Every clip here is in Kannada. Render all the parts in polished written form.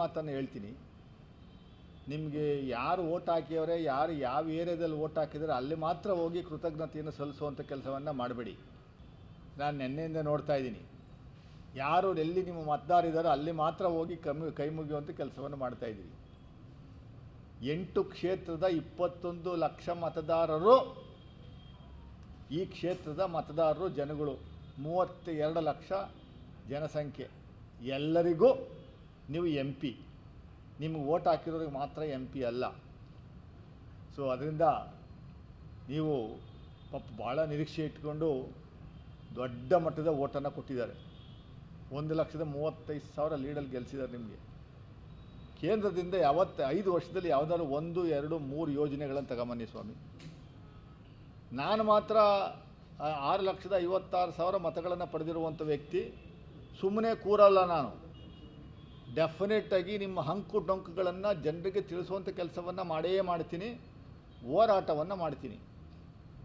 ಮಾತನ್ನು ಹೇಳ್ತೀನಿ. ನಿಮಗೆ ಯಾರು ಓಟ್ ಹಾಕಿಯವರೇ, ಯಾರು ಯಾವ ಏರಿಯಾದಲ್ಲಿ ಓಟ್ ಹಾಕಿದರೆ ಅಲ್ಲಿ ಮಾತ್ರ ಹೋಗಿ ಕೃತಜ್ಞತೆಯನ್ನು ಸಲ್ಲಿಸುವಂಥ ಕೆಲಸವನ್ನು ಮಾಡಬೇಡಿ. ನಾನು ನಿನ್ನೆಯಿಂದ ನೋಡ್ತಾ ಇದ್ದೀನಿ, ಯಾರು ಎಲ್ಲಿ ನಿಮ್ಮ ಮತದಾರಿದ್ದಾರೋ ಅಲ್ಲಿ ಮಾತ್ರ ಹೋಗಿ ಕೈ ಮುಗಿಯುವಂಥ ಕೆಲಸವನ್ನು ಮಾಡ್ತಾಯಿದ್ದೀರಿ. 8 ಕ್ಷೇತ್ರದ 21 ಲಕ್ಷ ಮತದಾರರು, ಈ ಕ್ಷೇತ್ರದ ಮತದಾರರು ಜನಗಳು 32 ಲಕ್ಷ ಜನಸಂಖ್ಯೆ. ಎಲ್ಲರಿಗೂ ನೀವು MP, ನಿಮಗೆ ಓಟ್ ಹಾಕಿರೋರಿಗೆ ಮಾತ್ರ MP ಅಲ್ಲ. ಸೊ ಅದರಿಂದ ನೀವು ಪಾಪ ಭಾಳ ನಿರೀಕ್ಷೆ ಇಟ್ಕೊಂಡು ದೊಡ್ಡ ಮಟ್ಟದ ಓಟನ್ನು ಕೊಟ್ಟಿದ್ದಾರೆ. 1,35,000 ಲೀಡಲ್ಲಿ ಗೆಲ್ಲಿಸಿದ್ದಾರೆ ನಿಮಗೆ. ಕೇಂದ್ರದಿಂದ 5 ವರ್ಷದಲ್ಲಿ ಯಾವುದಾದ್ರು 1, 2, 3 ಯೋಜನೆಗಳನ್ನು ತಗೊಂಬನ್ನಿ ಸ್ವಾಮಿ. ನಾನು ಮಾತ್ರ 6,56,000 ಮತಗಳನ್ನು ಪಡೆದಿರುವಂಥ ವ್ಯಕ್ತಿ. ಸುಮ್ಮನೆ ಕೂರಲ್ಲ ನಾನು. ಡೆಫಿನೆಟ್ಟಾಗಿ ನಿಮ್ಮ ಹಂಕು ಡೊಂಕುಗಳನ್ನು ಜನರಿಗೆ ತಿಳಿಸುವಂಥ ಕೆಲಸವನ್ನು ಮಾಡೇ ಮಾಡ್ತೀನಿ, ಹೋರಾಟವನ್ನು ಮಾಡ್ತೀನಿ.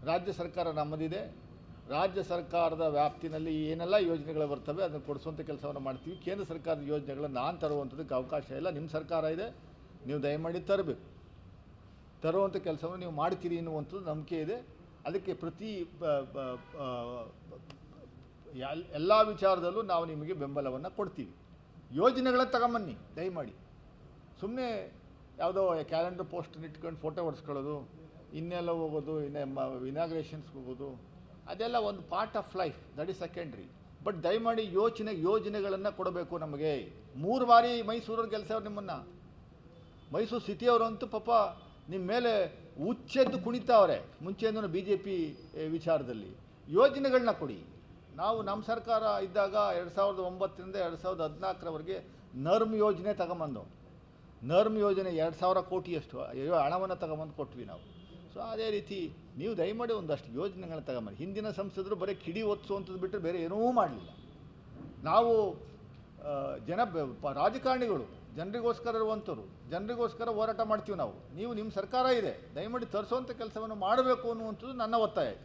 ರಾಜ್ಯ ಸರ್ಕಾರ ನಮ್ಮದಿದೆ. ರಾಜ್ಯ ಸರ್ಕಾರದ ವ್ಯಾಪ್ತಿನಲ್ಲಿ ಏನೆಲ್ಲ ಯೋಜನೆಗಳು ಬರ್ತವೆ ಅದನ್ನು ಕೊಡಿಸುವಂಥ ಕೆಲಸವನ್ನು ಮಾಡ್ತೀವಿ. ಕೇಂದ್ರ ಸರ್ಕಾರದ ಯೋಜನೆಗಳನ್ನು ನಾನು ತರುವಂಥದ್ದಕ್ಕೆ ಅವಕಾಶ ಇಲ್ಲ. ನಿಮ್ಮ ಸರ್ಕಾರ ಇದೆ, ನೀವು ದಯಮಾಡಿ ತರಬೇಕು. ತರುವಂಥ ಕೆಲಸವನ್ನು ನೀವು ಮಾಡ್ತೀರಿ ಎನ್ನುವಂಥದ್ದು ನಂಬಿಕೆ ಇದೆ. ಅದಕ್ಕೆ ಎಲ್ಲ ವಿಚಾರದಲ್ಲೂ ನಾವು ನಿಮಗೆ ಬೆಂಬಲವನ್ನು ಕೊಡ್ತೀವಿ. ಯೋಜನೆಗಳನ್ನು ತಗೊಂಬನ್ನಿ ದಯಮಾಡಿ. ಸುಮ್ಮನೆ ಯಾವುದೋ ಕ್ಯಾಲೆಂಡರ್ ಪೋಸ್ಟನ್ನು ಇಟ್ಕೊಂಡು ಫೋಟೋ ಹೊಡ್ಸ್ಕೊಳ್ಳೋದು, ಇನ್ನೆಲ್ಲ ಹೋಗೋದು, ಇನಾಗ್ರೇಷನ್ಸ್ಗೆ ಹೋಗೋದು, ಅದೆಲ್ಲ ಒಂದು part of life, that is secondary. But ದಯಮಾಡಿ ಯೋಜನೆಗಳನ್ನು ಕೊಡಬೇಕು ನಮಗೆ. 3 ಬಾರಿ ಮೈಸೂರವ್ರು ಗೆಲ್ಸವ್ರು ನಿಮ್ಮನ್ನು. ಮೈಸೂರು ಸಿಟಿಯವರಂತೂ ಪಾಪ ನಿಮ್ಮ ಮೇಲೆ ಹುಚ್ಚೆದ್ದು ಕುಣಿತಾವ್ರೆ ಮುಂಚೆಯಿಂದ BJP ವಿಚಾರದಲ್ಲಿ. ಯೋಜನೆಗಳನ್ನ ಕೊಡಿ. ನಾವು ನಮ್ಮ ಸರ್ಕಾರ ಇದ್ದಾಗ 2009ರಿಂದ 2014ರವರೆಗೆ ನರ್ಮ್ ಯೋಜನೆ ತಗೊಂಬಂದು, ನರ್ಮ್ ಯೋಜನೆ 2,000 ಕೋಟಿಯಷ್ಟು ಹಣವನ್ನು ತಗೊಂಬಂದು ಕೊಟ್ವಿ ನಾವು. ಸೊ ಅದೇ ರೀತಿ ನೀವು ದಯಮಾಡಿ ಒಂದಷ್ಟು ಯೋಜನೆಗಳನ್ನ ತಗೊಂಬನ್ನಿ. ಹಿಂದಿನ ಸಂಸದರು ಬರೀ ಕಿಡಿ ಒತ್ತಿಸುವಂಥದ್ದು ಬಿಟ್ಟರೆ ಬೇರೆ ಏನೂ ಮಾಡಲಿಲ್ಲ. ನಾವು ರಾಜಕಾರಣಿಗಳು ಜನರಿಗೋಸ್ಕರ ಇರುವಂಥವ್ರು, ಜನರಿಗೋಸ್ಕರ ಹೋರಾಟ ಮಾಡ್ತೀವಿ ನಾವು. ನೀವು ನಿಮ್ಮ ಸರ್ಕಾರ ಇದೆ, ದಯಮಾಡಿ ತರಿಸುವಂಥ ಕೆಲಸವನ್ನು ಮಾಡಬೇಕು ಅನ್ನುವಂಥದ್ದು ನನ್ನ ಒತ್ತಾಯ ಇದೆ.